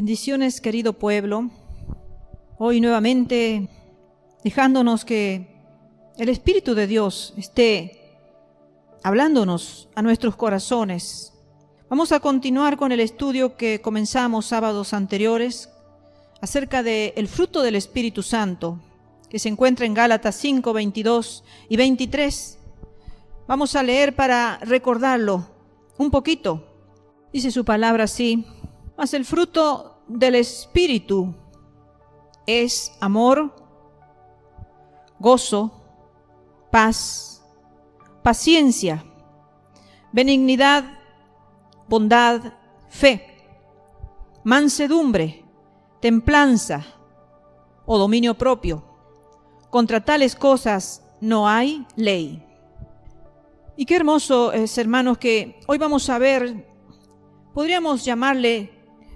Bendiciones, querido pueblo. Hoy nuevamente dejándonos que el Espíritu de Dios esté hablándonos a nuestros corazones. Vamos a continuar con el estudio que comenzamos sábados anteriores acerca del fruto del Espíritu Santo, que se encuentra en Gálatas 5, 22 y 23. Vamos a leer para recordarlo un poquito. Dice su palabra así: mas el fruto del Espíritu es amor, gozo, paz, paciencia, benignidad, bondad, fe, mansedumbre, templanza o dominio propio. Contra tales cosas no hay ley. Y qué hermoso es, hermanos, que hoy vamos a ver, podríamos llamarle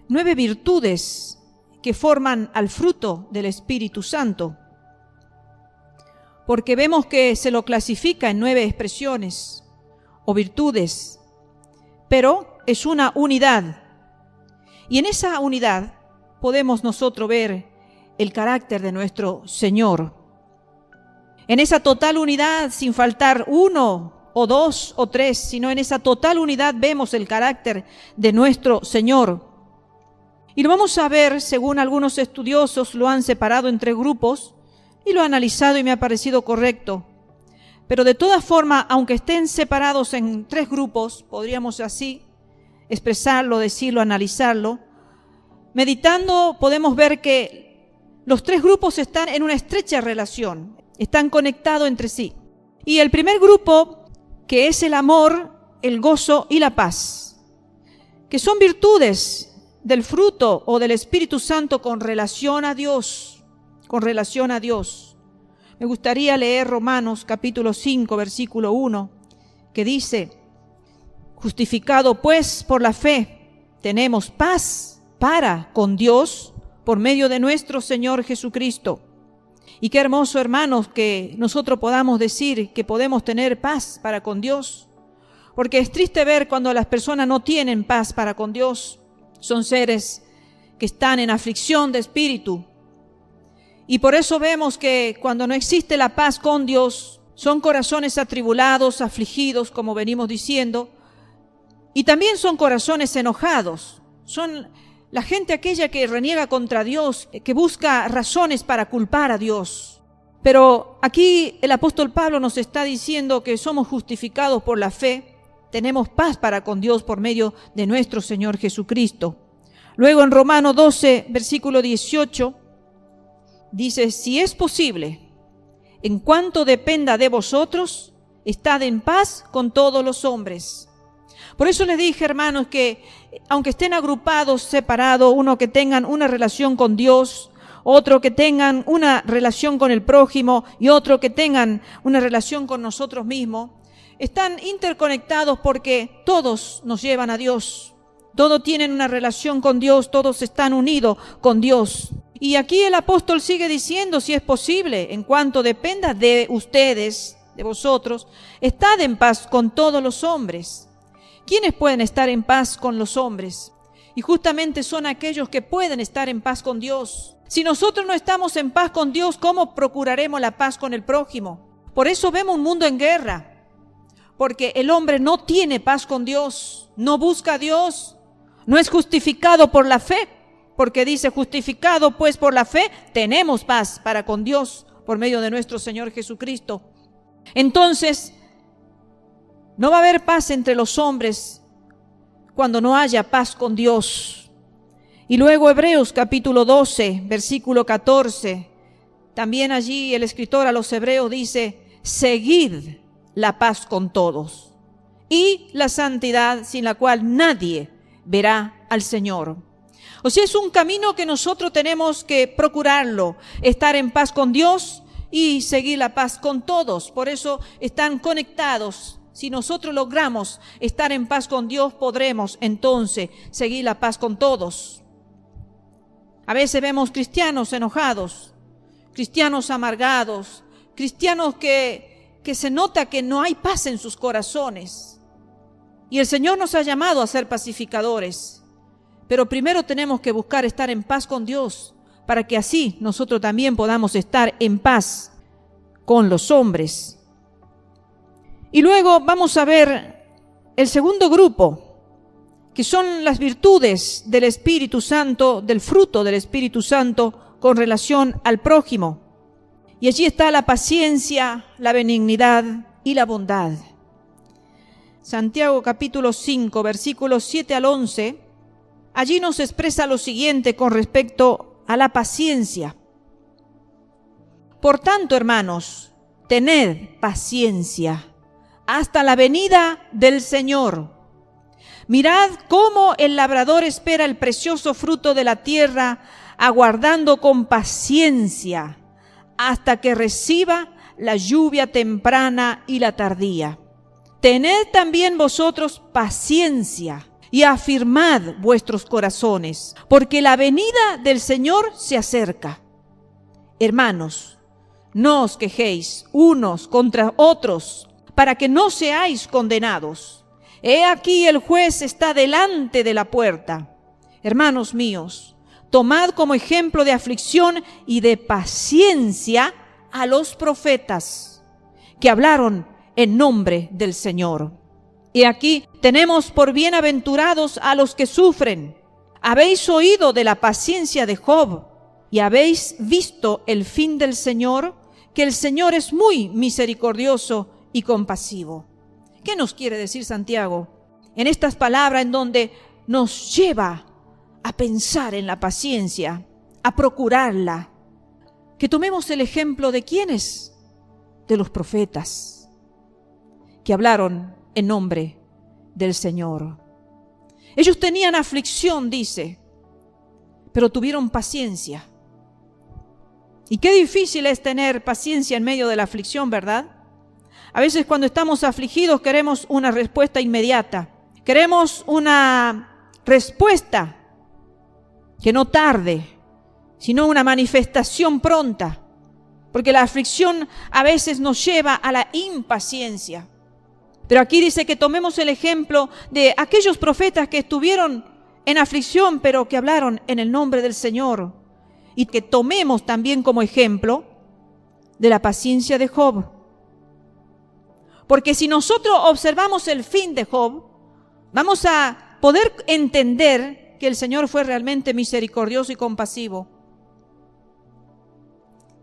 9 virtudes que forman al fruto del Espíritu Santo, porque vemos que se lo clasifica en 9 expresiones o virtudes, pero es una unidad, y en esa unidad podemos nosotros ver el carácter de nuestro Señor. En esa total unidad, sin faltar uno o dos o tres, sino en esa total unidad vemos el carácter de nuestro Señor. Y lo vamos a ver, según algunos estudiosos lo han separado en 3 grupos, y lo he analizado y me ha parecido correcto. Pero de todas formas, aunque estén separados en 3 grupos, podríamos así expresarlo, decirlo, analizarlo. Meditando podemos ver que los 3 grupos están en una estrecha relación, están conectados entre sí. Y el primer grupo, que es el amor, el gozo y la paz, que son virtudes del fruto o del Espíritu Santo con relación a Dios, con relación a Dios. Me gustaría leer Romanos capítulo 5, versículo 1, que dice: justificado pues por la fe, tenemos paz para con Dios por medio de nuestro Señor Jesucristo. Y qué hermoso, hermanos, que nosotros podamos decir que podemos tener paz para con Dios, porque es triste ver cuando las personas no tienen paz para con Dios. Son seres que están en aflicción de espíritu. Y por eso vemos que cuando no existe la paz con Dios, son corazones atribulados, afligidos, como venimos diciendo. Y también son corazones enojados. Son la gente aquella que reniega contra Dios, que busca razones para culpar a Dios. Pero aquí el apóstol Pablo nos está diciendo que somos justificados por la fe. Tenemos paz para con Dios por medio de nuestro Señor Jesucristo. Luego en Romanos 12, versículo 18, dice: si es posible, en cuanto dependa de vosotros, estad en paz con todos los hombres. Por eso les dije, hermanos, que aunque estén agrupados, separados, uno que tengan una relación con Dios, otro que tengan una relación con el prójimo y otro que tengan una relación con nosotros mismos, están interconectados porque todos nos llevan a Dios. Todos tienen una relación con Dios, todos están unidos con Dios. Y aquí el apóstol sigue diciendo: si es posible, en cuanto dependa de ustedes, de vosotros, estad en paz con todos los hombres. ¿Quiénes pueden estar en paz con los hombres? Y justamente son aquellos que pueden estar en paz con Dios. Si nosotros no estamos en paz con Dios, ¿cómo procuraremos la paz con el prójimo? Por eso vemos un mundo en guerra. Porque el hombre no tiene paz con Dios, no busca a Dios, no es justificado por la fe, porque dice: justificado pues por la fe, tenemos paz para con Dios por medio de nuestro Señor Jesucristo. Entonces, no va a haber paz entre los hombres cuando no haya paz con Dios. Y luego Hebreos capítulo 12, versículo 14, también allí el escritor a los hebreos dice: seguid la paz con todos y la santidad, sin la cual nadie verá al Señor. O sea, es un camino que nosotros tenemos que procurarlo, estar en paz con Dios y seguir la paz con todos. Por eso están conectados. Si nosotros logramos estar en paz con Dios, podremos entonces seguir la paz con todos. A veces vemos cristianos enojados, cristianos amargados, cristianos que se nota que no hay paz en sus corazones. Y el Señor nos ha llamado a ser pacificadores. Pero primero tenemos que buscar estar en paz con Dios, para que así nosotros también podamos estar en paz con los hombres. Y luego vamos a ver el segundo grupo, que son las virtudes del Espíritu Santo, del fruto del Espíritu Santo con relación al prójimo. Y allí está la paciencia, la benignidad y la bondad. Santiago capítulo 5, versículos 7 al 11, allí nos expresa lo siguiente con respecto a la paciencia. Por tanto, hermanos, tened paciencia hasta la venida del Señor. Mirad cómo el labrador espera el precioso fruto de la tierra, aguardando con paciencia hasta que reciba la lluvia temprana y la tardía. Tened también vosotros paciencia y afirmad vuestros corazones, porque la venida del Señor se acerca. Hermanos, no os quejéis unos contra otros, para que no seáis condenados. He aquí el juez está delante de la puerta. Hermanos míos, tomad como ejemplo de aflicción y de paciencia a los profetas que hablaron en nombre del Señor. Y aquí tenemos por bienaventurados a los que sufren. Habéis oído de la paciencia de Job y habéis visto el fin del Señor, que el Señor es muy misericordioso y compasivo. ¿Qué nos quiere decir Santiago en estas palabras en donde nos lleva a pensar en la paciencia, a procurarla? Que tomemos el ejemplo de ¿quiénes? De los profetas que hablaron en nombre del Señor. Ellos tenían aflicción, dice, pero tuvieron paciencia. Y qué difícil es tener paciencia en medio de la aflicción, ¿verdad? A veces cuando estamos afligidos queremos una respuesta inmediata. Queremos una respuesta que no tarde, sino una manifestación pronta. Porque la aflicción a veces nos lleva a la impaciencia. Pero aquí dice que tomemos el ejemplo de aquellos profetas que estuvieron en aflicción, pero que hablaron en el nombre del Señor. Y que tomemos también como ejemplo de la paciencia de Job. Porque si nosotros observamos el fin de Job, vamos a poder entender que el Señor fue realmente misericordioso y compasivo.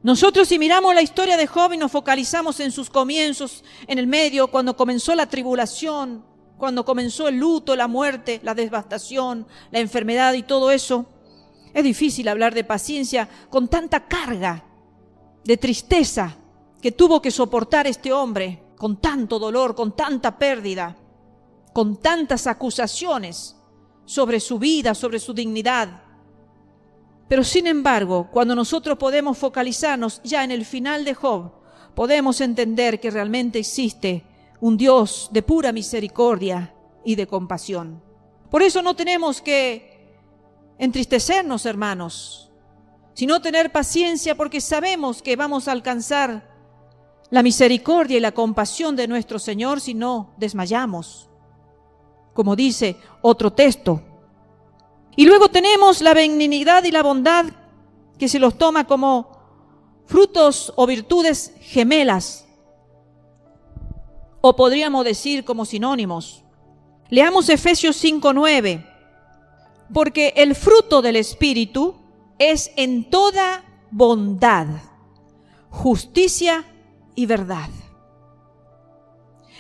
Nosotros si miramos la historia de Job y nos focalizamos en sus comienzos, en el medio, cuando comenzó la tribulación, cuando comenzó el luto, la muerte, la devastación, la enfermedad y todo eso, es difícil hablar de paciencia con tanta carga de tristeza que tuvo que soportar este hombre, con tanto dolor, con tanta pérdida, con tantas acusaciones sobre su vida, sobre su dignidad. Pero sin embargo, cuando nosotros podemos focalizarnos ya en el final de Job, podemos entender que realmente existe un Dios de pura misericordia y de compasión. Por eso no tenemos que entristecernos, hermanos, sino tener paciencia, porque sabemos que vamos a alcanzar la misericordia y la compasión de nuestro Señor si no desmayamos, como dice otro texto. Y luego tenemos la benignidad y la bondad, que se los toma como frutos o virtudes gemelas, o podríamos decir como sinónimos. Leamos Efesios 5:9, porque el fruto del Espíritu es en toda bondad, justicia y verdad.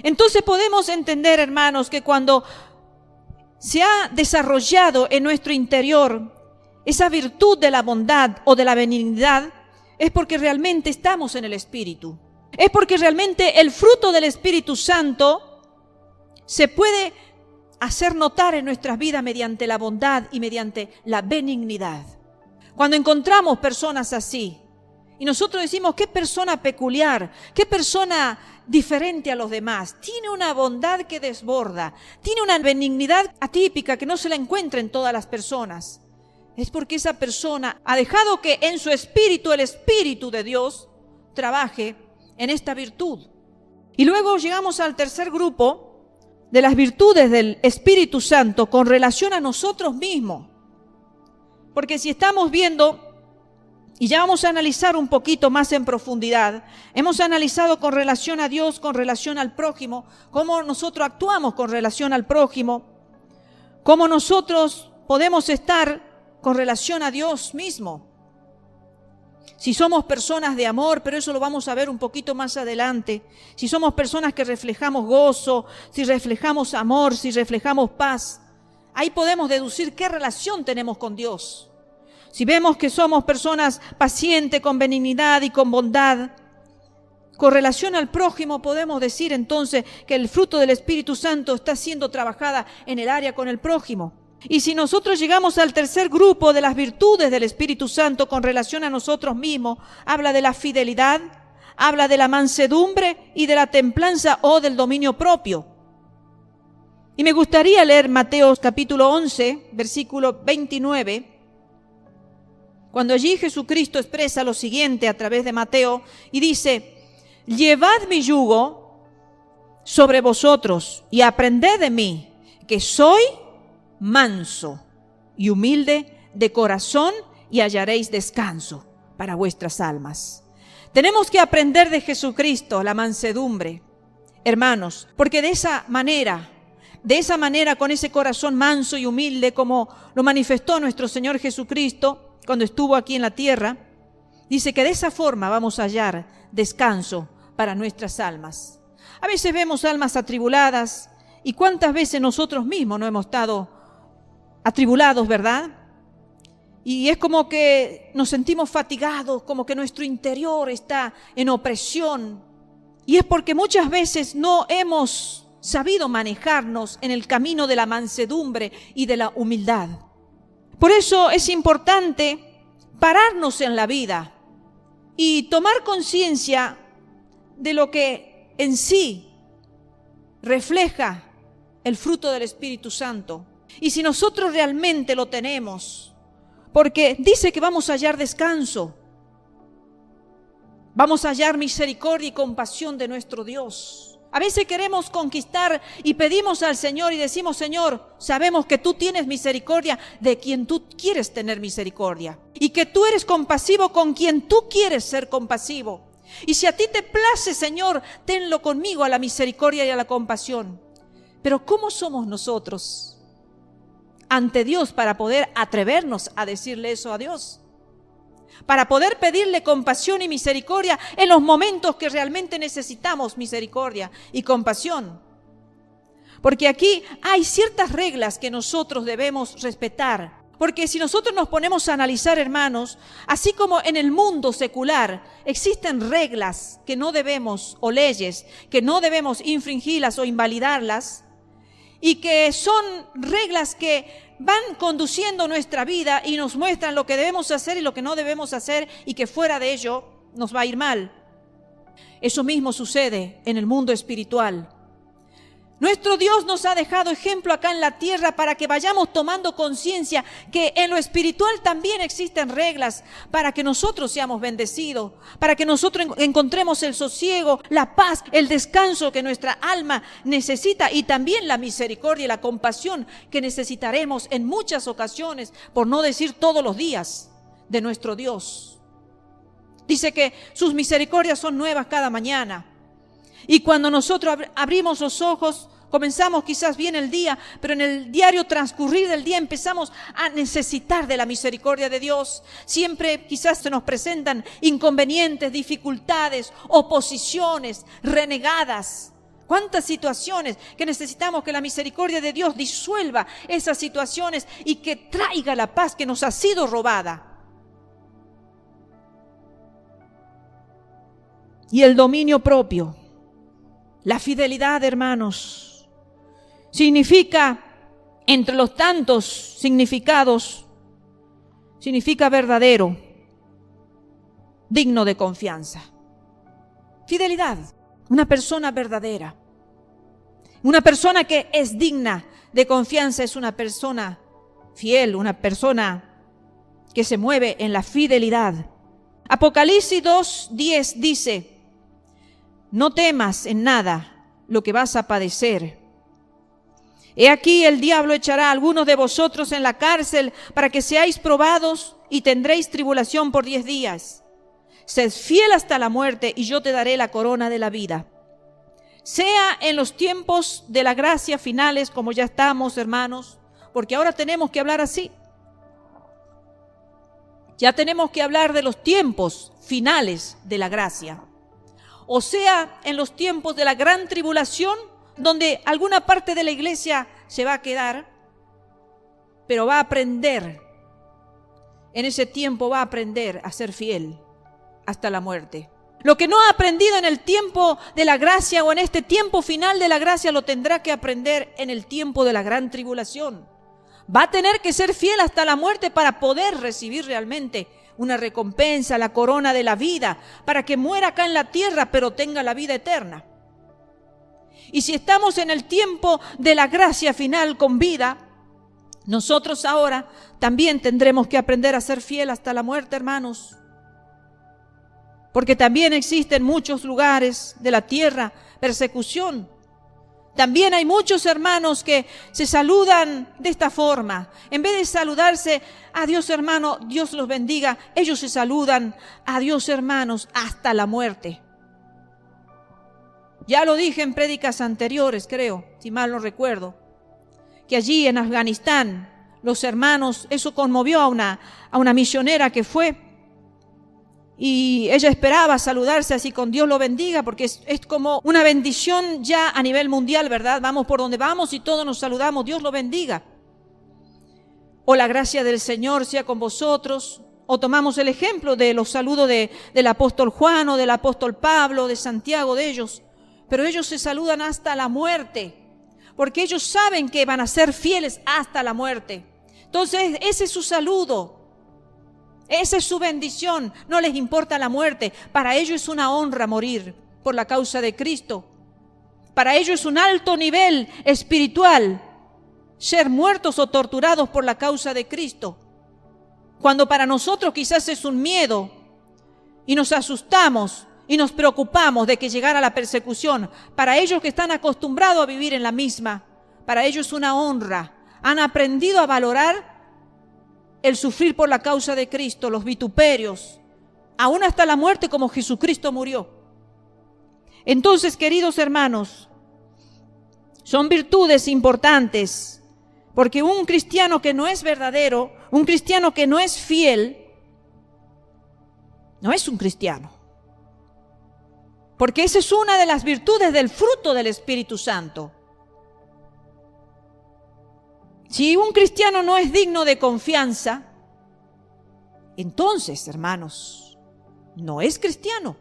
Entonces podemos entender, hermanos, que cuando se ha desarrollado en nuestro interior esa virtud de la bondad o de la benignidad, es porque realmente estamos en el Espíritu. Es porque realmente el fruto del Espíritu Santo se puede hacer notar en nuestras vidas mediante la bondad y mediante la benignidad. Cuando encontramos personas así, y nosotros decimos, qué persona peculiar, qué persona diferente a los demás, tiene una bondad que desborda, tiene una benignidad atípica que no se la encuentra en todas las personas. Es porque esa persona ha dejado que en su espíritu, el Espíritu de Dios, trabaje en esta virtud. Y luego llegamos al tercer grupo de las virtudes del Espíritu Santo con relación a nosotros mismos. Porque si estamos viendo, y ya vamos a analizar un poquito más en profundidad, hemos analizado con relación a Dios, con relación al prójimo, cómo nosotros actuamos con relación al prójimo, cómo nosotros podemos estar con relación a Dios mismo. Si somos personas de amor, pero eso lo vamos a ver un poquito más adelante. Si somos personas que reflejamos gozo, si reflejamos amor, si reflejamos paz, ahí podemos deducir qué relación tenemos con Dios. Si vemos que somos personas pacientes, con benignidad y con bondad, con relación al prójimo, podemos decir entonces que el fruto del Espíritu Santo está siendo trabajada en el área con el prójimo. Y si nosotros llegamos al tercer grupo de las virtudes del Espíritu Santo con relación a nosotros mismos, habla de la fidelidad, habla de la mansedumbre y de la templanza o del dominio propio. Y me gustaría leer Mateo capítulo 11, versículo 29, cuando allí Jesucristo expresa lo siguiente a través de Mateo y dice: llevad mi yugo sobre vosotros y aprended de mí, que soy manso y humilde de corazón, y hallaréis descanso para vuestras almas. Tenemos que aprender de Jesucristo la mansedumbre, hermanos, porque de esa manera, con ese corazón manso y humilde, como lo manifestó nuestro Señor Jesucristo cuando estuvo aquí en la tierra, dice que de esa forma vamos a hallar descanso para nuestras almas. A veces vemos almas atribuladas, y cuántas veces nosotros mismos no hemos estado atribulados, ¿verdad? Y es como que nos sentimos fatigados, como que nuestro interior está en opresión. Y es porque muchas veces no hemos sabido manejarnos en el camino de la mansedumbre y de la humildad. Por eso es importante pararnos en la vida y tomar conciencia de lo que en sí refleja el fruto del Espíritu Santo. Y si nosotros realmente lo tenemos, porque dice que vamos a hallar descanso, vamos a hallar misericordia y compasión de nuestro Dios. A veces queremos conquistar y pedimos al Señor y decimos: Señor, sabemos que tú tienes misericordia de quien tú quieres tener misericordia, y que tú eres compasivo con quien tú quieres ser compasivo. Y si a ti te place, Señor, tenlo conmigo a la misericordia y a la compasión. Pero ¿cómo somos nosotros ante Dios para poder atrevernos a decirle eso a Dios? Para poder pedirle compasión y misericordia en los momentos que realmente necesitamos misericordia y compasión. Porque aquí hay ciertas reglas que nosotros debemos respetar. Porque si nosotros nos ponemos a analizar, hermanos, así como en el mundo secular existen reglas que no debemos, o leyes que no debemos infringirlas o invalidarlas, y que son reglas que van conduciendo nuestra vida y nos muestran lo que debemos hacer y lo que no debemos hacer, y que fuera de ello nos va a ir mal. Eso mismo sucede en el mundo espiritual. Nuestro Dios nos ha dejado ejemplo acá en la tierra para que vayamos tomando conciencia que en lo espiritual también existen reglas para que nosotros seamos bendecidos, para que nosotros encontremos el sosiego, la paz, el descanso que nuestra alma necesita, y también la misericordia y la compasión que necesitaremos en muchas ocasiones, por no decir todos los días, de nuestro Dios. Dice que sus misericordias son nuevas cada mañana. Y cuando nosotros abrimos los ojos, comenzamos quizás bien el día, pero en el diario transcurrir del día empezamos a necesitar de la misericordia de Dios. Siempre quizás se nos presentan inconvenientes, dificultades, oposiciones, renegadas. ¿Cuántas situaciones que necesitamos que la misericordia de Dios disuelva esas situaciones y que traiga la paz que nos ha sido robada? Y el dominio propio. La fidelidad, hermanos, significa, entre los tantos significados, significa verdadero, digno de confianza. Fidelidad, una persona verdadera. Una persona que es digna de confianza es una persona fiel, una persona que se mueve en la fidelidad. Apocalipsis 2:10 dice: no temas en nada lo que vas a padecer. He aquí el diablo echará a algunos de vosotros en la cárcel para que seáis probados y tendréis tribulación por 10 días. Sed fiel hasta la muerte y yo te daré la corona de la vida. Sea en los tiempos de la gracia finales, como ya estamos, hermanos, porque ahora tenemos que hablar así. Ya tenemos que hablar de los tiempos finales de la gracia. O sea, en los tiempos de la gran tribulación, donde alguna parte de la iglesia se va a quedar, pero va a aprender, en ese tiempo va a aprender a ser fiel hasta la muerte. Lo que no ha aprendido en el tiempo de la gracia o en este tiempo final de la gracia, lo tendrá que aprender en el tiempo de la gran tribulación. Va a tener que ser fiel hasta la muerte para poder recibir realmente una recompensa, la corona de la vida, para que muera acá en la tierra, pero tenga la vida eterna. Y si estamos en el tiempo de la gracia final con vida, nosotros ahora también tendremos que aprender a ser fiel hasta la muerte, hermanos. Porque también existe en muchos lugares de la tierra persecución. También hay muchos hermanos que se saludan de esta forma. En vez de saludarse, adiós hermano, Dios los bendiga, ellos se saludan, adiós hermanos, hasta la muerte. Ya lo dije en prédicas anteriores, creo, si mal no recuerdo, que allí en Afganistán los hermanos, eso conmovió a una misionera que fue, y ella esperaba saludarse así con Dios lo bendiga, porque es como una bendición ya a nivel mundial, ¿verdad? Vamos por donde vamos y todos nos saludamos, Dios lo bendiga. O la gracia del Señor sea con vosotros. O tomamos el ejemplo de los saludos del apóstol Juan o del apóstol Pablo, de Santiago, de ellos. Pero ellos se saludan hasta la muerte, porque ellos saben que van a ser fieles hasta la muerte. Entonces ese es su saludo. Esa es su bendición, no les importa la muerte. Para ellos es una honra morir por la causa de Cristo. Para ellos es un alto nivel espiritual ser muertos o torturados por la causa de Cristo. Cuando para nosotros quizás es un miedo y nos asustamos y nos preocupamos de que llegara la persecución. Para ellos que están acostumbrados a vivir en la misma, para ellos es una honra. Han aprendido a valorar el sufrir por la causa de Cristo, los vituperios, aún hasta la muerte como Jesucristo murió. Entonces, queridos hermanos, son virtudes importantes, porque un cristiano que no es verdadero, un cristiano que no es fiel, no es un cristiano. Porque esa es una de las virtudes del fruto del Espíritu Santo. Si un cristiano no es digno de confianza, entonces, hermanos, no es cristiano.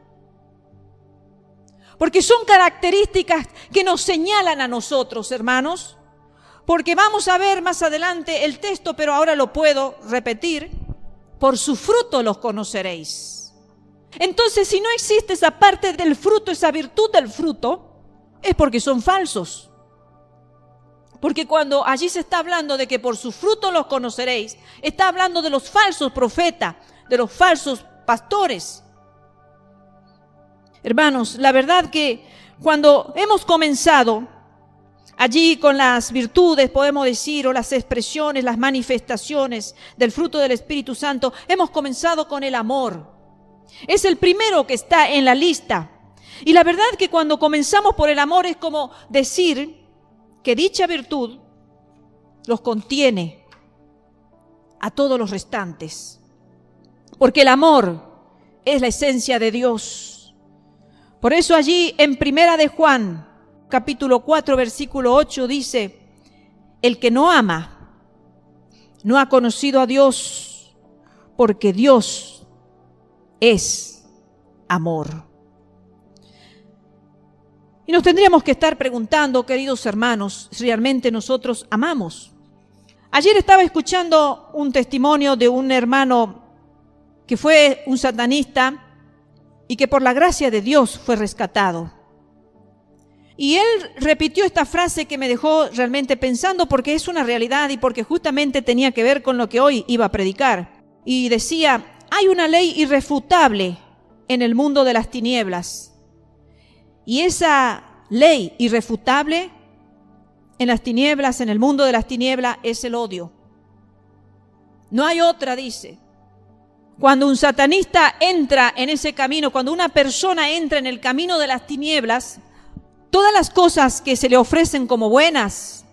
Porque son características que nos señalan a nosotros, hermanos. Porque vamos a ver más adelante el texto, pero ahora lo puedo repetir. Por su fruto los conoceréis. Entonces, si no existe esa parte del fruto, esa virtud del fruto, es porque son falsos. Porque cuando allí se está hablando de que por su fruto los conoceréis, está hablando de los falsos profetas, de los falsos pastores. Hermanos, la verdad que cuando hemos comenzado allí con las virtudes, podemos decir, o las expresiones, las manifestaciones del fruto del Espíritu Santo, hemos comenzado con el amor. Es el primero que está en la lista. Y la verdad que cuando comenzamos por el amor es como decir que dicha virtud los contiene a todos los restantes. Porque el amor es la esencia de Dios. Por eso allí en Primera de Juan, capítulo 4, versículo 8 dice: el que no ama, no ha conocido a Dios, porque Dios es amor. Y nos tendríamos que estar preguntando, queridos hermanos, si realmente nosotros amamos. Ayer estaba escuchando un testimonio de un hermano que fue un satanista y que por la gracia de Dios fue rescatado. Y él repitió esta frase que me dejó realmente pensando, porque es una realidad y porque justamente tenía que ver con lo que hoy iba a predicar. Y decía: hay una ley irrefutable en el mundo de las tinieblas. Y esa ley irrefutable en las tinieblas, en el mundo de las tinieblas, es el odio. No hay otra, dice. Cuando un satanista entra en ese camino, cuando una persona entra en el camino de las tinieblas, todas las cosas que se le ofrecen como buenas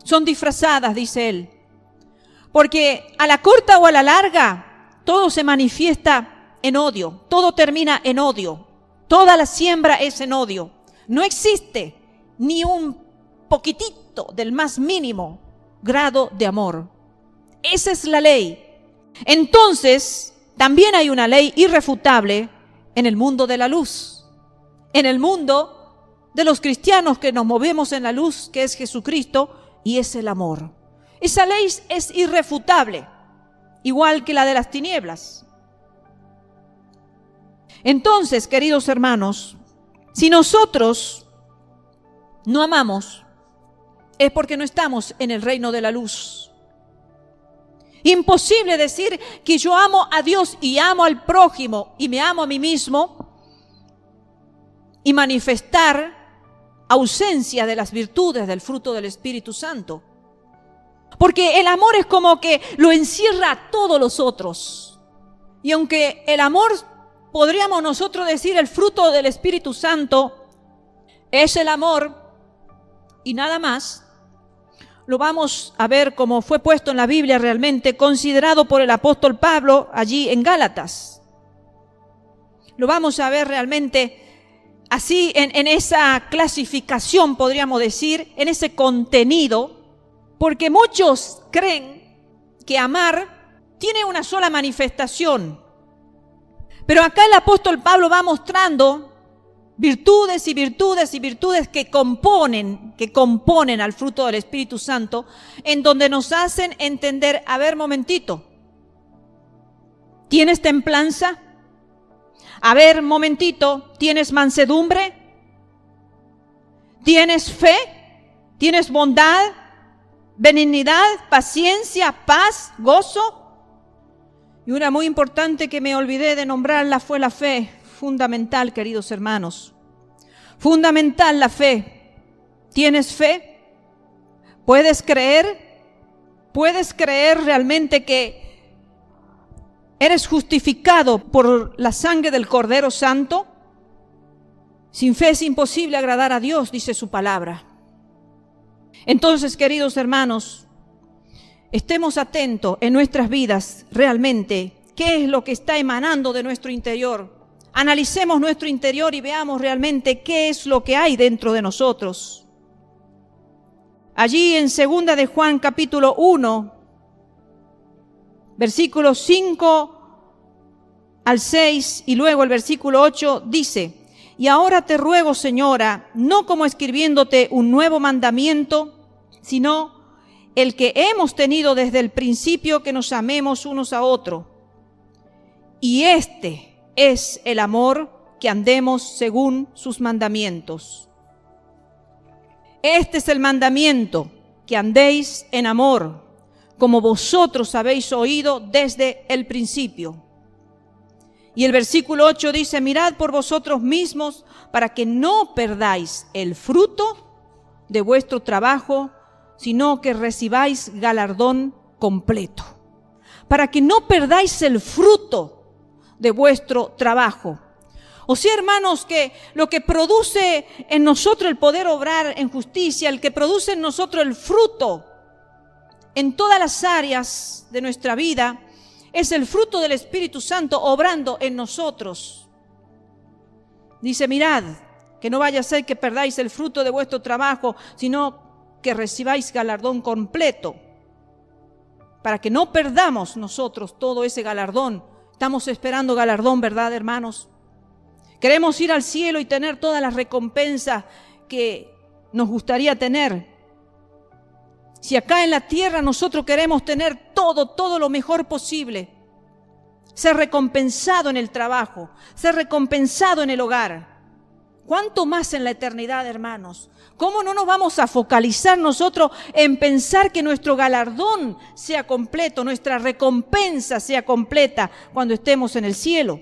son disfrazadas, dice él. Porque a la corta o a la larga, todo se manifiesta en odio, todo termina en odio, toda la siembra es en odio. No existe ni un poquitito del más mínimo grado de amor. Esa es la ley. Entonces, también hay una ley irrefutable en el mundo de la luz, en el mundo de los cristianos que nos movemos en la luz, que es Jesucristo, y es el amor. Esa ley es irrefutable, igual que la de las tinieblas. Entonces, queridos hermanos, si nosotros no amamos, es porque no estamos en el reino de la luz. Imposible decir que yo amo a Dios y amo al prójimo y me amo a mí mismo y manifestar ausencia de las virtudes del fruto del Espíritu Santo. Porque el amor es como que lo encierra a todos los otros. Y aunque el amor, podríamos nosotros decir, el fruto del Espíritu Santo es el amor y nada más, lo vamos a ver como fue puesto en la Biblia realmente, considerado por el apóstol Pablo allí en Gálatas. Lo vamos a ver realmente así en esa clasificación, podríamos decir, en ese contenido, porque muchos creen que amar tiene una sola manifestación. Pero acá el apóstol Pablo va mostrando virtudes y virtudes y virtudes que componen al fruto del Espíritu Santo, en donde nos hacen entender, a ver, momentito, ¿tienes templanza? A ver, momentito, ¿tienes mansedumbre? ¿Tienes fe? ¿Tienes bondad? ¿Benignidad? ¿Paciencia? ¿Paz? ¿Gozo? Y una muy importante que me olvidé de nombrarla fue la fe. Fundamental, queridos hermanos. Fundamental la fe. ¿Tienes fe? ¿Puedes creer? ¿Puedes creer realmente que eres justificado por la sangre del Cordero Santo? Sin fe es imposible agradar a Dios, dice su palabra. Entonces, queridos hermanos, estemos atentos en nuestras vidas realmente qué es lo que está emanando de nuestro interior. Analicemos nuestro interior y veamos realmente qué es lo que hay dentro de nosotros. Allí en 2 de Juan capítulo 1, versículos 5 al 6 y luego el versículo 8 dice: y ahora te ruego, Señora, no como escribiéndote un nuevo mandamiento, sino el que hemos tenido desde el principio, que nos amemos unos a otros. Y este es el amor, que andemos según sus mandamientos. Este es el mandamiento, que andéis en amor, como vosotros habéis oído desde el principio. Y el versículo 8 dice: mirad por vosotros mismos, para que no perdáis el fruto de vuestro trabajo, sino que recibáis galardón completo. Para que no perdáis el fruto de vuestro trabajo. O sea, hermanos, que lo que produce en nosotros el poder obrar en justicia, el que produce en nosotros el fruto en todas las áreas de nuestra vida, es el fruto del Espíritu Santo obrando en nosotros. Dice: mirad, que no vaya a ser que perdáis el fruto de vuestro trabajo, sino que recibáis galardón completo. Para que no perdamos nosotros todo ese galardón. Estamos esperando galardón, ¿verdad, hermanos? Queremos ir al cielo y tener todas las recompensas que nos gustaría tener. Si acá en la tierra nosotros queremos tener todo lo mejor posible, ser recompensado en el trabajo, ser recompensado en el hogar, ¿cuánto más en la eternidad, hermanos? ¿Cómo no nos vamos a focalizar nosotros en pensar que nuestro galardón sea completo, nuestra recompensa sea completa cuando estemos en el cielo?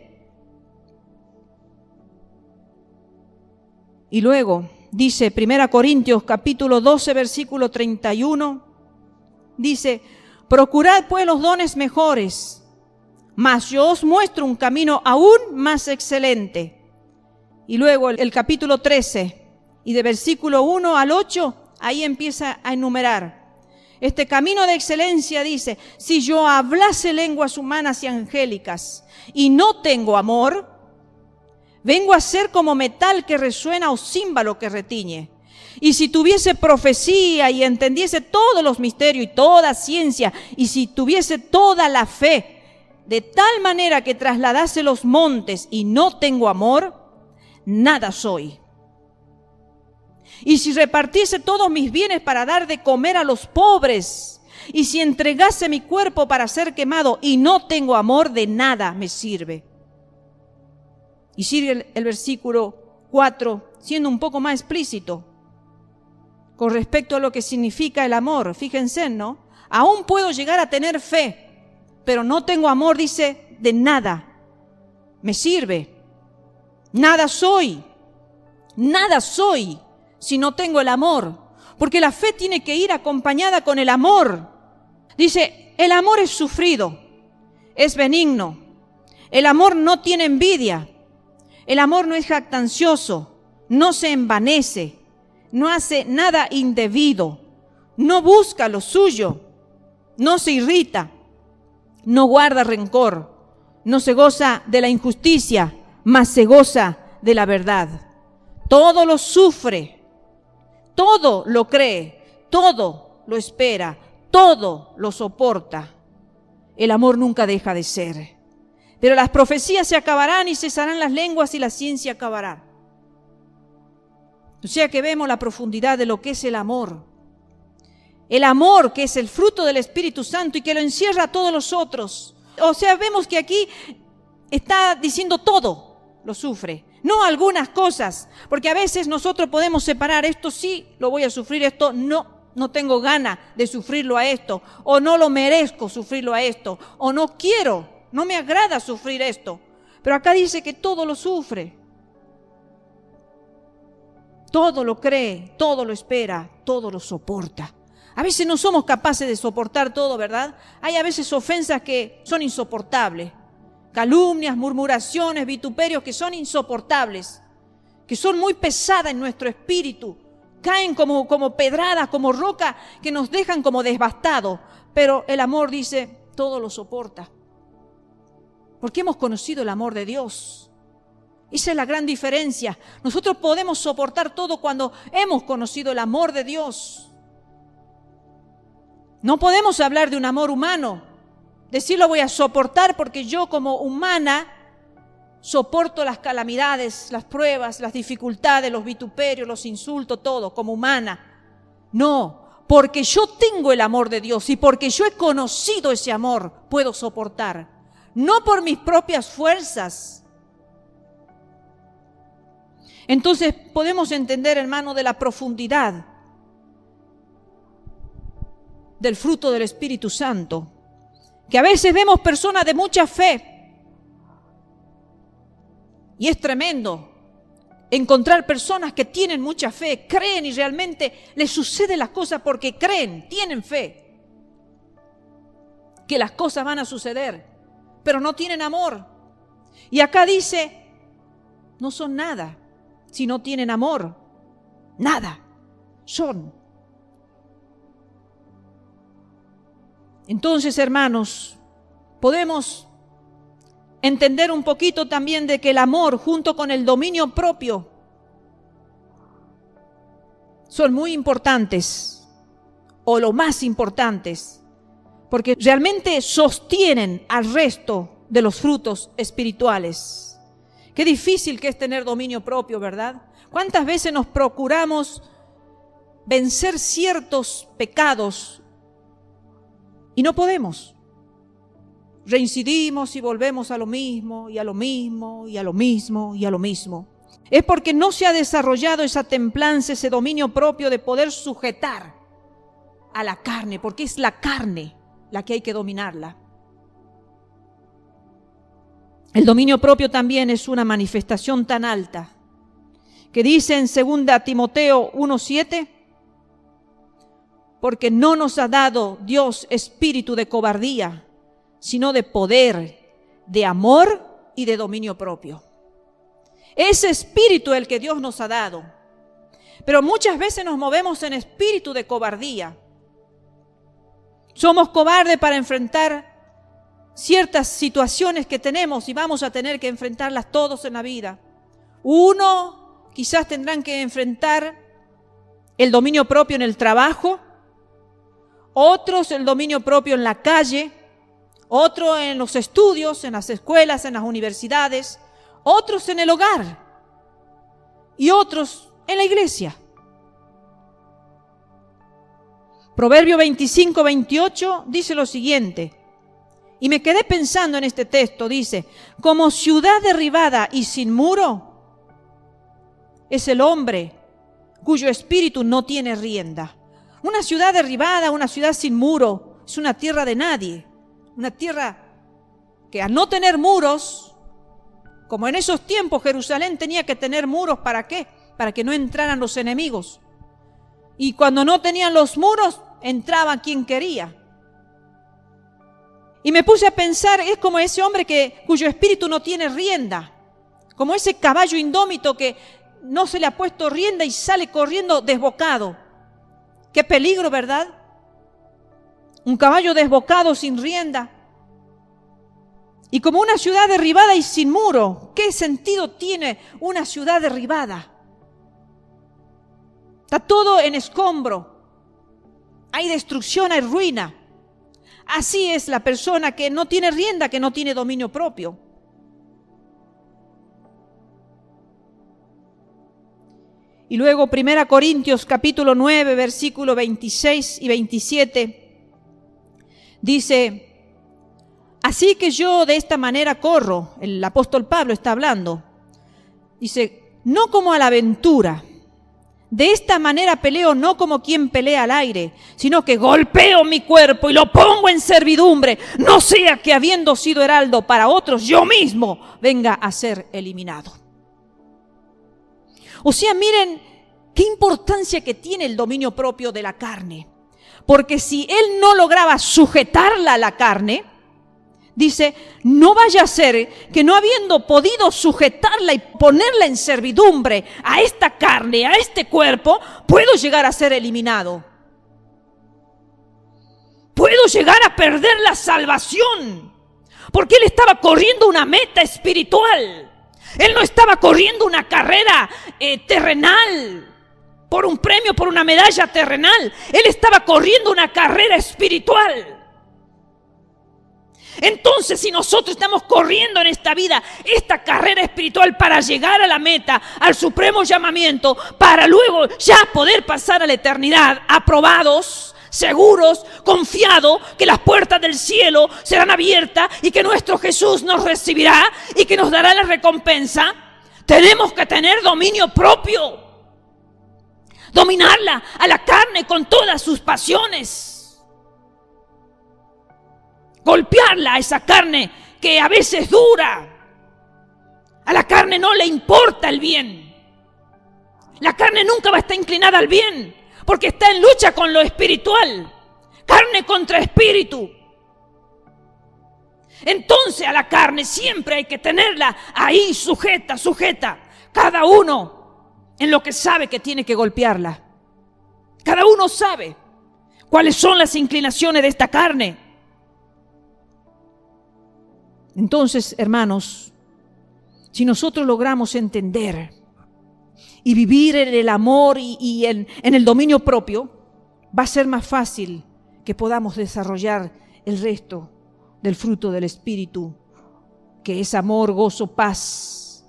Y luego, dice 1 Corintios capítulo 12, versículo 31, dice: procurad pues los dones mejores, mas yo os muestro un camino aún más excelente. Y luego el capítulo 13, y de versículo 1 al 8, ahí empieza a enumerar. Este camino de excelencia dice: si yo hablase lenguas humanas y angélicas y no tengo amor, vengo a ser como metal que resuena o címbalo que retiñe. Y si tuviese profecía y entendiese todos los misterios y toda ciencia, y si tuviese toda la fe, de tal manera que trasladase los montes y no tengo amor, nada soy. Y si repartiese todos mis bienes para dar de comer a los pobres, y si entregase mi cuerpo para ser quemado y no tengo amor, de nada me sirve. Y sigue el versículo 4, siendo un poco más explícito con respecto a lo que significa el amor. Fíjense, ¿no? Aún puedo llegar a tener fe, pero no tengo amor, dice, de nada me sirve. Nada soy si no tengo el amor, porque la fe tiene que ir acompañada con el amor. Dice, el amor es sufrido, es benigno, el amor no tiene envidia, el amor no es jactancioso, no se envanece, no hace nada indebido, no busca lo suyo, no se irrita, no guarda rencor, no se goza de la injusticia, mas se goza de la verdad. Todo lo sufre, todo lo cree, todo lo espera, todo lo soporta. El amor nunca deja de ser. Pero las profecías se acabarán y cesarán las lenguas y la ciencia acabará. O sea que vemos la profundidad de lo que es el amor. El amor que es el fruto del Espíritu Santo y que lo encierra a todos los otros. O sea, vemos que aquí está diciendo todo lo sufre. No algunas cosas, porque a veces nosotros podemos separar, esto sí lo voy a sufrir, esto no tengo ganas de sufrirlo a esto, o no lo merezco sufrirlo a esto, o no quiero, no me agrada sufrir esto. Pero acá dice que todo lo sufre, todo lo cree, todo lo espera, todo lo soporta. A veces no somos capaces de soportar todo, ¿verdad? Hay a veces ofensas que son insoportables. Calumnias, murmuraciones, vituperios que son insoportables, que son muy pesadas en nuestro espíritu, caen como pedradas, como roca, que nos dejan como devastados. Pero el amor dice, todo lo soporta, porque hemos conocido el amor de Dios. Esa es la gran diferencia. Nosotros podemos soportar todo cuando hemos conocido el amor de Dios. No podemos hablar de un amor humano, decir lo voy a soportar porque yo como humana soporto las calamidades, las pruebas, las dificultades, los vituperios, los insultos, todo, como humana. No, porque yo tengo el amor de Dios y porque yo he conocido ese amor, puedo soportar. No por mis propias fuerzas. Entonces podemos entender, hermano, de la profundidad del fruto del Espíritu Santo. Que a veces vemos personas de mucha fe y es tremendo encontrar personas que tienen mucha fe, creen y realmente les suceden las cosas porque creen, tienen fe, que las cosas van a suceder, pero no tienen amor. Y acá dice, no son nada si no tienen amor, nada son. Entonces, hermanos, podemos entender un poquito también de que el amor junto con el dominio propio son muy importantes, o lo más importantes, porque realmente sostienen al resto de los frutos espirituales. Qué difícil que es tener dominio propio, ¿verdad? ¿Cuántas veces nos procuramos vencer ciertos pecados y no podemos? Reincidimos y volvemos a lo mismo, y a lo mismo, y a lo mismo, y a lo mismo. Es porque no se ha desarrollado esa templanza, ese dominio propio de poder sujetar a la carne, porque es la carne la que hay que dominarla. El dominio propio también es una manifestación tan alta que dice en 2 Timoteo 1:7, porque no nos ha dado Dios espíritu de cobardía, sino de poder, de amor y de dominio propio. Ese espíritu es el que Dios nos ha dado. Pero muchas veces nos movemos en espíritu de cobardía. Somos cobardes para enfrentar ciertas situaciones que tenemos y vamos a tener que enfrentarlas todos en la vida. Uno, quizás tendrán que enfrentar el dominio propio en el trabajo, otros el dominio propio en la calle, otro en los estudios, en las escuelas, en las universidades, otros en el hogar y otros en la iglesia. Proverbio 25:28 dice lo siguiente, y me quedé pensando en este texto, dice, como ciudad derribada y sin muro es el hombre cuyo espíritu no tiene rienda. Una ciudad derribada, una ciudad sin muro, es una tierra de nadie, una tierra que al no tener muros, como en esos tiempos Jerusalén tenía que tener muros, ¿para qué? Para que no entraran los enemigos. Y cuando no tenían los muros, entraba quien quería. Y me puse a pensar, es como ese hombre cuyo espíritu no tiene rienda, como ese caballo indómito que no se le ha puesto rienda y sale corriendo desbocado. Qué peligro, ¿verdad? Un caballo desbocado sin rienda. Y como una ciudad derribada y sin muro, ¿qué sentido tiene una ciudad derribada? Está todo en escombro. Hay destrucción, hay ruina. Así es la persona que no tiene rienda, que no tiene dominio propio. Y luego 1 Corintios capítulo 9, versículo 26 y 27, dice, así que yo de esta manera corro, el apóstol Pablo está hablando, dice, no como a la aventura, de esta manera peleo no como quien pelea al aire, sino que golpeo mi cuerpo y lo pongo en servidumbre, no sea que habiendo sido heraldo para otros, yo mismo venga a ser eliminado. O sea, miren qué importancia que tiene el dominio propio de la carne. Porque si él no lograba sujetarla a la carne, dice, no vaya a ser que no habiendo podido sujetarla y ponerla en servidumbre a esta carne, a este cuerpo, puedo llegar a ser eliminado. Puedo llegar a perder la salvación. Porque él estaba corriendo una meta espiritual. Él no estaba corriendo una carrera terrenal, por un premio, por una medalla terrenal. Él estaba corriendo una carrera espiritual. Entonces, si nosotros estamos corriendo en esta vida, esta carrera espiritual para llegar a la meta, al supremo llamamiento, para luego ya poder pasar a la eternidad, aprobados, seguros, confiados que las puertas del cielo serán abiertas y que nuestro Jesús nos recibirá y que nos dará la recompensa, tenemos que tener dominio propio. Dominarla a la carne con todas sus pasiones. Golpearla a esa carne que a veces dura. A la carne no le importa el bien. La carne nunca va a estar inclinada al bien, porque está en lucha con lo espiritual. Carne contra espíritu. Entonces a la carne siempre hay que tenerla ahí sujeta. Cada uno en lo que sabe que tiene que golpearla. Cada uno sabe cuáles son las inclinaciones de esta carne. Entonces, hermanos, si nosotros logramos entender y vivir en el amor y en el dominio propio, va a ser más fácil que podamos desarrollar el resto del fruto del Espíritu, que es amor, gozo, paz,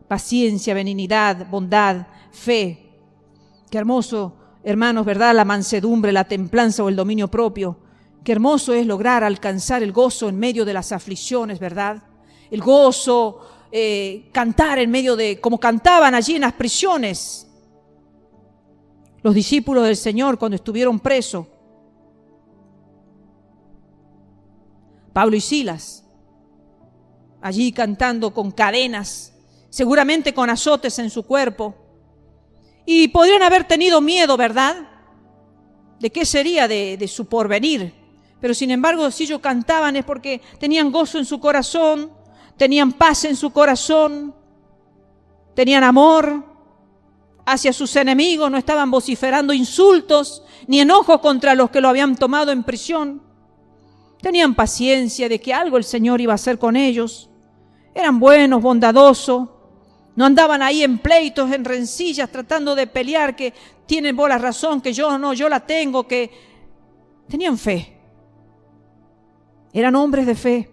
paciencia, benignidad, bondad, fe. Qué hermoso, hermanos, ¿verdad? La mansedumbre, la templanza o el dominio propio. Qué hermoso es lograr alcanzar el gozo en medio de las aflicciones, ¿verdad? El gozo, cantar en medio de, como cantaban allí en las prisiones los discípulos del Señor cuando estuvieron presos. Pablo y Silas, allí cantando con cadenas, seguramente con azotes en su cuerpo, Y podrían haber tenido miedo, ¿verdad?, de qué sería de su porvenir. Pero sin embargo, si ellos cantaban es porque tenían gozo en su corazón, tenían paz en su corazón, tenían amor hacia sus enemigos, no estaban vociferando insultos ni enojos contra los que lo habían tomado en prisión. Tenían paciencia de que algo el Señor iba a hacer con ellos. Eran buenos, bondadosos. No andaban ahí en pleitos, en rencillas, tratando de pelear, que tienen vos la razón, que yo no, yo la tengo, que tenían fe. Eran hombres de fe,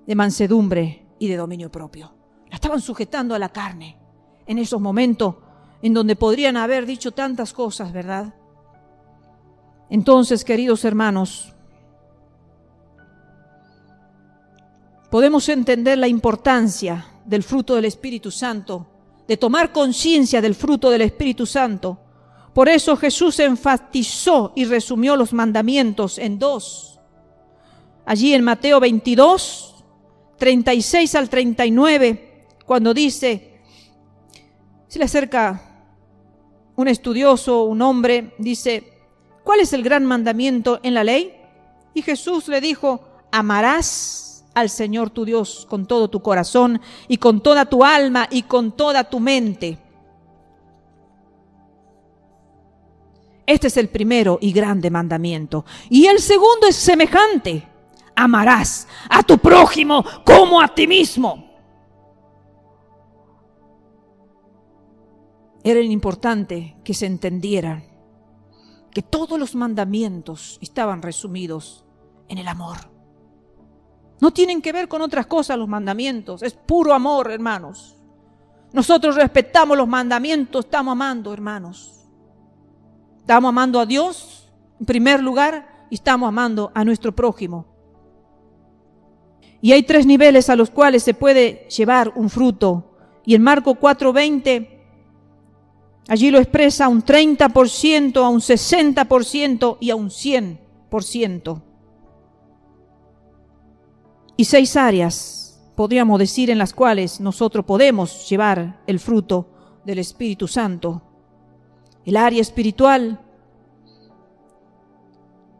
de mansedumbre y de dominio propio. La estaban sujetando a la carne en esos momentos en donde podrían haber dicho tantas cosas, ¿verdad? Entonces, queridos hermanos, podemos entender la importancia del fruto del Espíritu Santo, de tomar conciencia del fruto del Espíritu Santo. Por eso Jesús enfatizó y resumió los mandamientos en 2. Allí en Mateo 22, 36 al 39, cuando dice, se le acerca un estudioso, un hombre, dice, ¿cuál es el gran mandamiento en la ley? Y Jesús le dijo, amarás al Señor tu Dios con todo tu corazón y con toda tu alma y con toda tu mente. Este es el primero y grande mandamiento. Y el segundo es semejante. Amarás a tu prójimo como a ti mismo. Era importante que se entendiera que todos los mandamientos estaban resumidos en el amor. No tienen que ver con otras cosas los mandamientos, es puro amor, hermanos. Nosotros respetamos los mandamientos, estamos amando, hermanos. Estamos amando a Dios en primer lugar y estamos amando a nuestro prójimo. Y hay 3 niveles a los cuales se puede llevar un fruto. Y en Marcos 4:20, allí lo expresa a un 30%, a un 60% y a un 100%. Y 6 áreas, podríamos decir, en las cuales nosotros podemos llevar el fruto del Espíritu Santo. El área espiritual,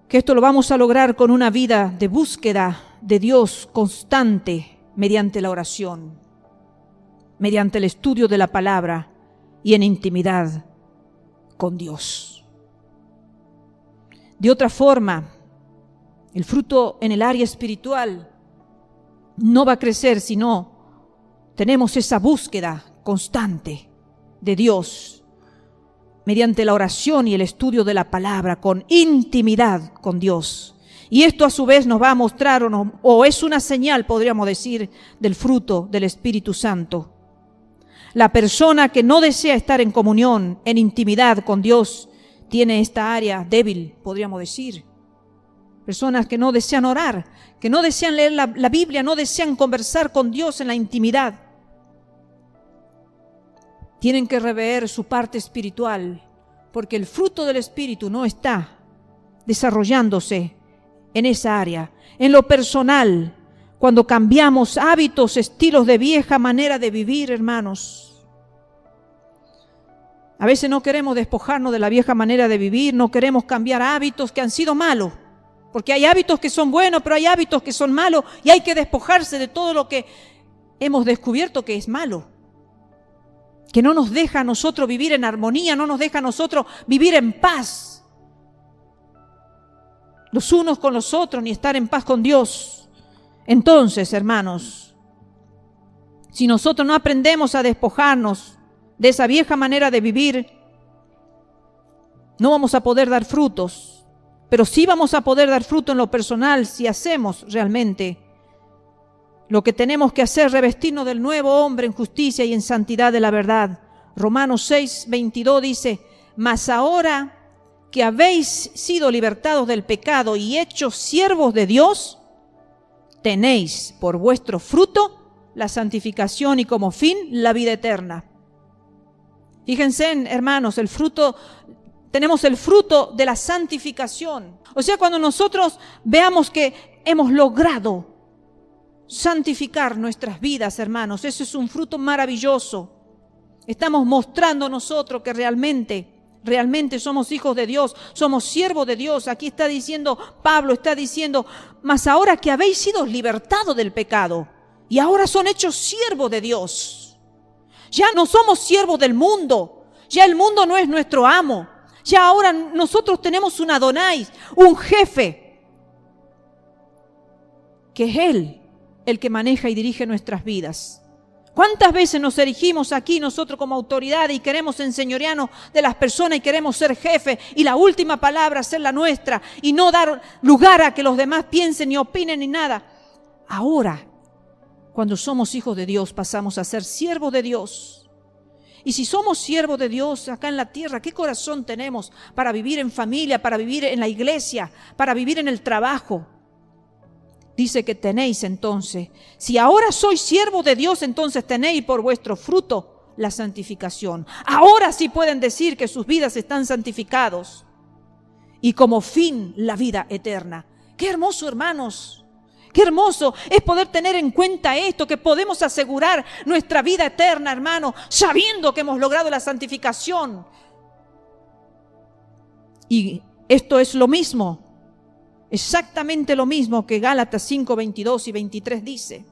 que esto lo vamos a lograr con una vida de búsqueda de Dios constante mediante la oración, mediante el estudio de la palabra y en intimidad con Dios. De otra forma, el fruto en el área espiritual no va a crecer si no tenemos esa búsqueda constante de Dios mediante la oración y el estudio de la palabra con intimidad con Dios. Y esto a su vez nos va a mostrar o es una señal, podríamos decir, del fruto del Espíritu Santo. La persona que no desea estar en comunión, en intimidad con Dios, tiene esta área débil, podríamos decir. Personas que no desean orar, que no desean leer la Biblia, no desean conversar con Dios en la intimidad. Tienen que rever su parte espiritual, porque el fruto del Espíritu no está desarrollándose en esa área. En lo personal, cuando cambiamos hábitos, estilos de vieja manera de vivir, hermanos. A veces no queremos despojarnos de la vieja manera de vivir, no queremos cambiar hábitos que han sido malos. Porque hay hábitos que son buenos, pero hay hábitos que son malos y hay que despojarse de todo lo que hemos descubierto que es malo. Que no nos deja a nosotros vivir en armonía, no nos deja a nosotros vivir en paz. Los unos con los otros, ni estar en paz con Dios. Entonces, hermanos, si nosotros no aprendemos a despojarnos de esa vieja manera de vivir, no vamos a poder dar frutos. Pero sí vamos a poder dar fruto en lo personal si hacemos realmente lo que tenemos que hacer, revestirnos del nuevo hombre en justicia y en santidad de la verdad. Romanos 6:22 dice, mas ahora que habéis sido libertados del pecado y hechos siervos de Dios, tenéis por vuestro fruto la santificación y como fin la vida eterna. Fíjense, hermanos, tenemos el fruto de la santificación. O sea, cuando nosotros veamos que hemos logrado santificar nuestras vidas, hermanos, eso es un fruto maravilloso. Estamos mostrando nosotros que realmente somos hijos de Dios, somos siervos de Dios. Aquí está diciendo, Pablo está diciendo, mas ahora que habéis sido libertados del pecado y ahora son hechos siervos de Dios. Ya no somos siervos del mundo, ya el mundo no es nuestro amo. Ya ahora nosotros tenemos un Adonai, un jefe, que es Él el que maneja y dirige nuestras vidas. ¿Cuántas veces nos erigimos aquí nosotros como autoridad y queremos enseñorearnos de las personas y queremos ser jefe y la última palabra ser la nuestra y no dar lugar a que los demás piensen ni opinen ni nada? Ahora, cuando somos hijos de Dios, pasamos a ser siervos de Dios. Y si somos siervos de Dios acá en la tierra, ¿qué corazón tenemos para vivir en familia, para vivir en la iglesia, para vivir en el trabajo? Dice que tenéis entonces, si ahora sois siervos de Dios, entonces tenéis por vuestro fruto la santificación. Ahora sí pueden decir que sus vidas están santificados. Y como fin, la vida eterna. ¡Qué hermoso, hermanos! ¡Qué hermoso es poder tener en cuenta esto, que podemos asegurar nuestra vida eterna, hermano, sabiendo que hemos logrado la santificación! Y esto es lo mismo, exactamente lo mismo que Gálatas 5, 22 y 23 dice.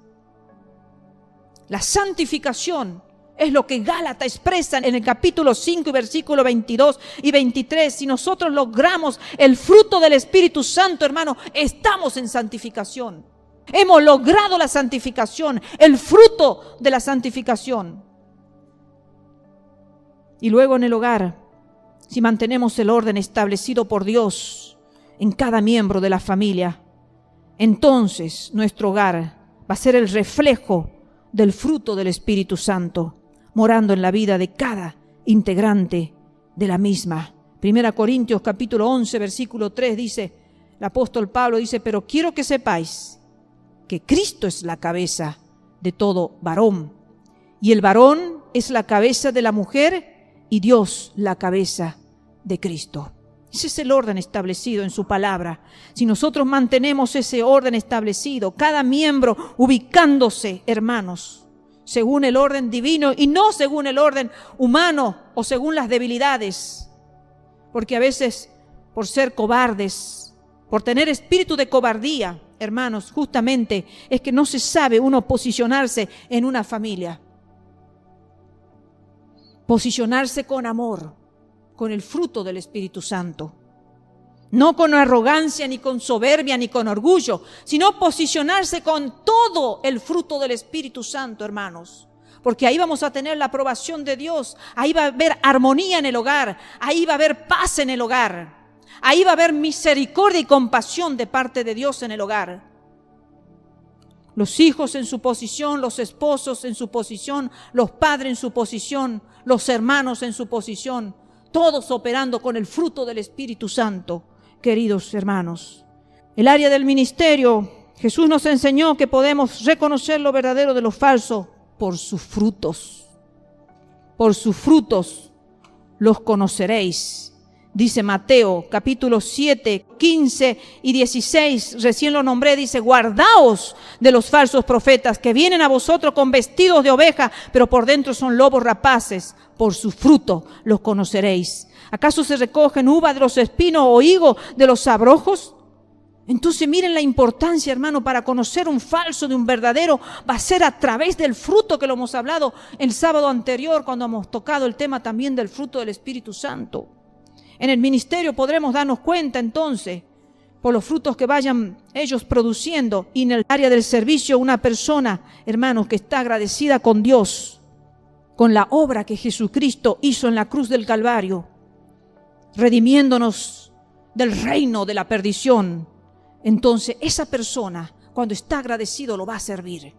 La santificación es lo que Gálatas expresa en el capítulo 5 y versículo 22 y 23. Si nosotros logramos el fruto del Espíritu Santo, hermano, estamos en santificación. Hemos logrado la santificación, el fruto de la santificación. Y luego en el hogar, si mantenemos el orden establecido por Dios en cada miembro de la familia, entonces nuestro hogar va a ser el reflejo del fruto del Espíritu Santo, morando en la vida de cada integrante de la misma. 1 Corintios capítulo 11, versículo 3 dice, el apóstol Pablo dice, pero quiero que sepáis que Cristo es la cabeza de todo varón, y el varón es la cabeza de la mujer, y Dios la cabeza de Cristo. Ese es el orden establecido en su palabra. Si nosotros mantenemos ese orden establecido, cada miembro ubicándose, hermanos, según el orden divino y no según el orden humano o según las debilidades, porque a veces por ser cobardes, por tener espíritu de cobardía, hermanos, justamente es que no se sabe uno posicionarse en una familia. Posicionarse con amor, con el fruto del Espíritu Santo. No con arrogancia, ni con soberbia, ni con orgullo, sino posicionarse con todo el fruto del Espíritu Santo, hermanos. Porque ahí vamos a tener la aprobación de Dios, ahí va a haber armonía en el hogar, ahí va a haber paz en el hogar. Ahí va a haber misericordia y compasión de parte de Dios en el hogar. Los hijos en su posición, los esposos en su posición, los padres en su posición, los hermanos en su posición, todos operando con el fruto del Espíritu Santo, queridos hermanos. El área del ministerio, Jesús nos enseñó que podemos reconocer lo verdadero de lo falso por sus frutos. Por sus frutos los conoceréis. Dice Mateo capítulo 7, 15 y 16, recién lo nombré, dice, guardaos de los falsos profetas que vienen a vosotros con vestidos de oveja, pero por dentro son lobos rapaces, por su fruto los conoceréis. ¿Acaso se recogen uva de los espinos o higo de los abrojos? Entonces miren la importancia, hermano, para conocer un falso de un verdadero, va a ser a través del fruto que lo hemos hablado el sábado anterior cuando hemos tocado el tema también del fruto del Espíritu Santo. En el ministerio podremos darnos cuenta entonces por los frutos que vayan ellos produciendo. Y en el área del servicio, una persona, hermanos, que está agradecida con Dios, con la obra que Jesucristo hizo en la cruz del Calvario, redimiéndonos del reino de la perdición. Entonces esa persona, cuando está agradecido, lo va a servir.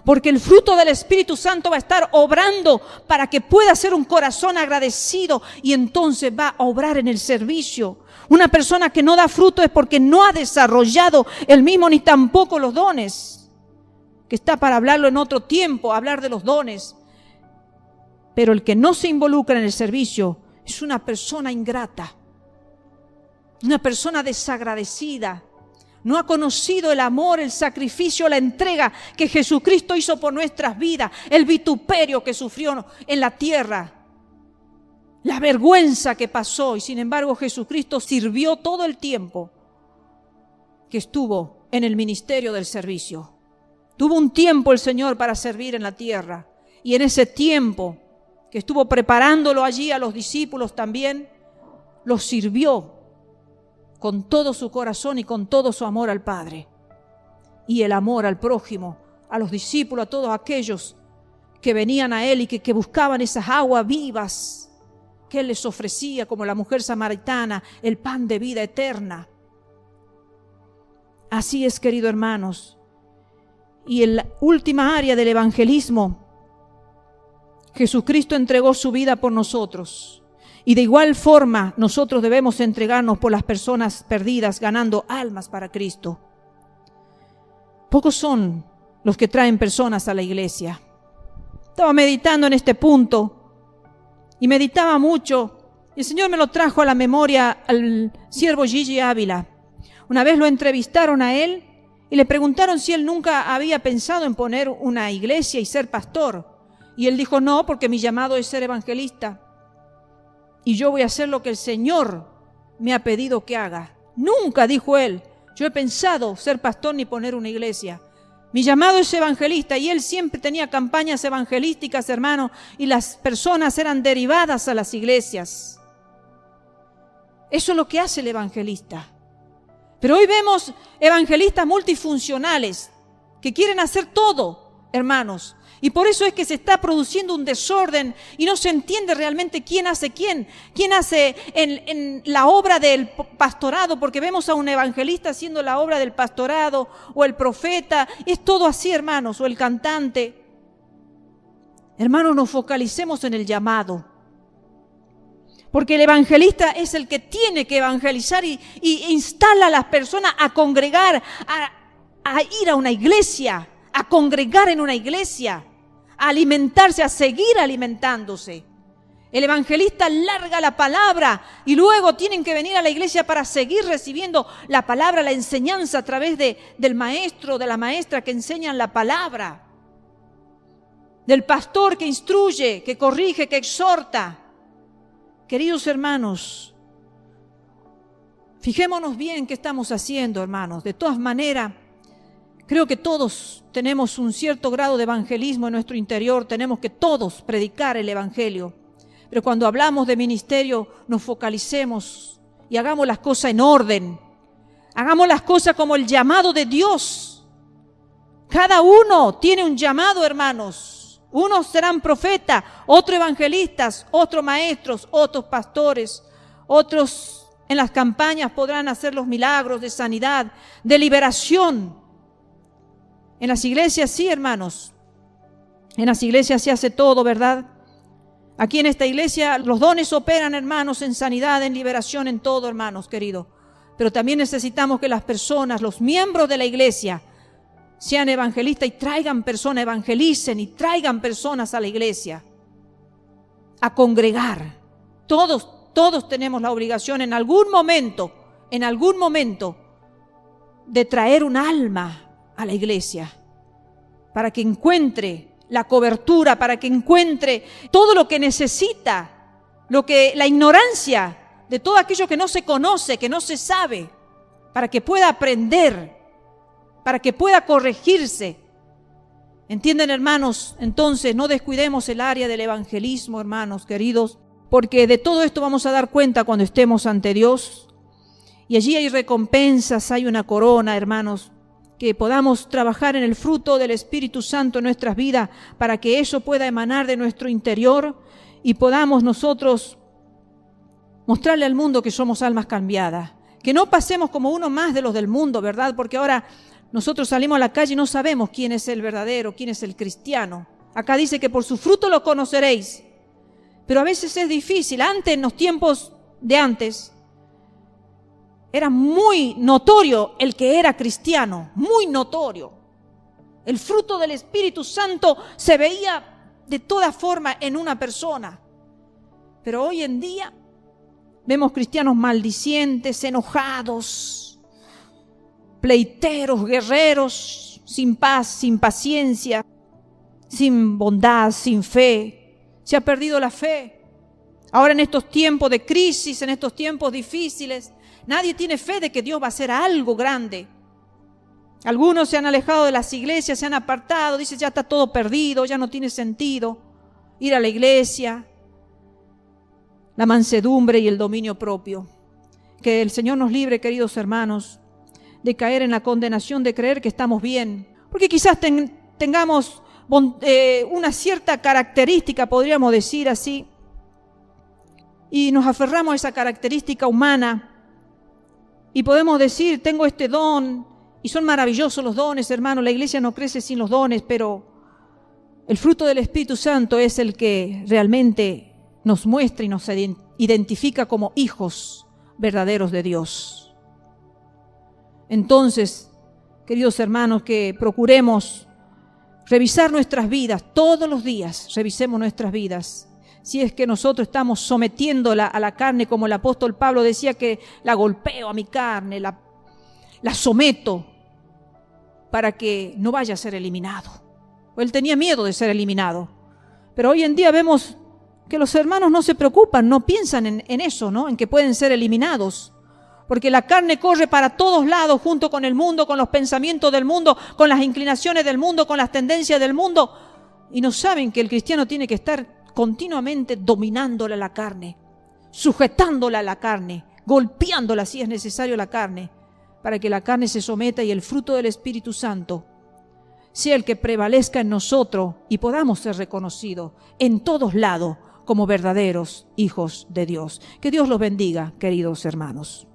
Porque el fruto del Espíritu Santo va a estar obrando para que pueda ser un corazón agradecido y entonces va a obrar en el servicio. Una persona que no da fruto es porque no ha desarrollado el mismo ni tampoco los dones. Que está para hablarlo en otro tiempo, hablar de los dones. Pero el que no se involucra en el servicio es una persona ingrata. Una persona desagradecida. No ha conocido el amor, el sacrificio, la entrega que Jesucristo hizo por nuestras vidas, el vituperio que sufrió en la tierra, la vergüenza que pasó. Y sin embargo Jesucristo sirvió todo el tiempo que estuvo en el ministerio del servicio. Tuvo un tiempo el Señor para servir en la tierra. Y en ese tiempo que estuvo preparándolo allí a los discípulos también, los sirvió con todo su corazón y con todo su amor al Padre. Y el amor al prójimo, a los discípulos, a todos aquellos que venían a Él y que buscaban esas aguas vivas que Él les ofrecía, como la mujer samaritana, el pan de vida eterna. Así es, queridos hermanos. Y en la última área del evangelismo, Jesucristo entregó su vida por nosotros. Y de igual forma nosotros debemos entregarnos por las personas perdidas, ganando almas para Cristo. Pocos son los que traen personas a la iglesia. Estaba meditando en este punto y meditaba mucho. El Señor me lo trajo a la memoria al siervo Gigi Ávila. Una vez lo entrevistaron a él y le preguntaron si él nunca había pensado en poner una iglesia y ser pastor. Y él dijo, no, porque mi llamado es ser evangelista. Y yo voy a hacer lo que el Señor me ha pedido que haga. Nunca, dijo él, yo he pensado ser pastor ni poner una iglesia. Mi llamado es evangelista. Y él siempre tenía campañas evangelísticas, hermano, y las personas eran derivadas a las iglesias. Eso es lo que hace el evangelista. Pero hoy vemos evangelistas multifuncionales que quieren hacer todo, hermanos. Y por eso es que se está produciendo un desorden y no se entiende realmente quién hace en la obra del pastorado, porque vemos a un evangelista haciendo la obra del pastorado, o el profeta, es todo así, hermanos, o el cantante. Hermanos, nos focalicemos en el llamado, porque el evangelista es el que tiene que evangelizar y instala a las personas a congregar, a ir a una iglesia, a congregar en una iglesia, a alimentarse, a seguir alimentándose. El evangelista larga la palabra y luego tienen que venir a la iglesia para seguir recibiendo la palabra, la enseñanza a través del maestro, de la maestra que enseñan la palabra, del pastor que instruye, que corrige, que exhorta. Queridos hermanos, fijémonos bien qué estamos haciendo, hermanos. De todas maneras, creo que todos tenemos un cierto grado de evangelismo en nuestro interior, tenemos que todos predicar el evangelio. Pero cuando hablamos de ministerio, nos focalicemos y hagamos las cosas en orden. Hagamos las cosas como el llamado de Dios. Cada uno tiene un llamado, hermanos. Unos serán profetas, otros evangelistas, otros maestros, otros pastores, otros en las campañas podrán hacer los milagros de sanidad, de liberación. En las iglesias sí, hermanos. En las iglesias se hace todo, ¿verdad? Aquí en esta iglesia los dones operan, hermanos, en sanidad, en liberación, en todo, hermanos queridos. Pero también necesitamos que las personas, los miembros de la iglesia, sean evangelistas y traigan personas, evangelicen y traigan personas a la iglesia a congregar. Todos tenemos la obligación en algún momento, de traer un alma a la iglesia, para que encuentre la cobertura, para que encuentre todo lo que necesita, la ignorancia de todo aquello que no se conoce, que no se sabe, para que pueda aprender, para que pueda corregirse. ¿Entienden, hermanos? Entonces no descuidemos el área del evangelismo, hermanos queridos, porque de todo esto vamos a dar cuenta cuando estemos ante Dios. Y allí hay recompensas, hay una corona, hermanos, que podamos trabajar en el fruto del Espíritu Santo en nuestras vidas para que eso pueda emanar de nuestro interior y podamos nosotros mostrarle al mundo que somos almas cambiadas. Que no pasemos como uno más de los del mundo, ¿verdad? Porque ahora nosotros salimos a la calle y no sabemos quién es el verdadero, quién es el cristiano. Acá dice que por su fruto lo conoceréis. Pero a veces es difícil. Antes, en los tiempos de antes, era muy notorio el que era cristiano, muy notorio. El fruto del Espíritu Santo se veía de toda forma en una persona. Pero hoy en día vemos cristianos maldicientes, enojados, pleiteros, guerreros, sin paz, sin paciencia, sin bondad, sin fe. Se ha perdido la fe. Ahora en estos tiempos de crisis, en estos tiempos difíciles, nadie tiene fe de que Dios va a hacer algo grande. Algunos se han alejado de las iglesias, se han apartado, dicen ya está todo perdido, ya no tiene sentido ir a la iglesia. La mansedumbre y el dominio propio. Que el Señor nos libre, queridos hermanos, de caer en la condenación de creer que estamos bien. Porque quizás tengamos una cierta característica, podríamos decir así, y nos aferramos a esa característica humana y podemos decir, tengo este don, y son maravillosos los dones, hermano, la iglesia no crece sin los dones, pero el fruto del Espíritu Santo es el que realmente nos muestra y nos identifica como hijos verdaderos de Dios. Entonces, queridos hermanos, que procuremos revisar nuestras vidas, todos los días revisemos nuestras vidas. Si es que nosotros estamos sometiéndola a la carne, como el apóstol Pablo decía que la golpeo a mi carne, la someto para que no vaya a ser eliminado. Él tenía miedo de ser eliminado. Pero hoy en día vemos que los hermanos no se preocupan, no piensan en eso, ¿no? En que pueden ser eliminados. Porque la carne corre para todos lados junto con el mundo, con los pensamientos del mundo, con las inclinaciones del mundo, con las tendencias del mundo. Y no saben que el cristiano tiene que estar continuamente dominándola a la carne, sujetándola a la carne, golpeándola si es necesario la carne, para que la carne se someta y el fruto del Espíritu Santo sea el que prevalezca en nosotros y podamos ser reconocidos en todos lados como verdaderos hijos de Dios. Que Dios los bendiga, queridos hermanos.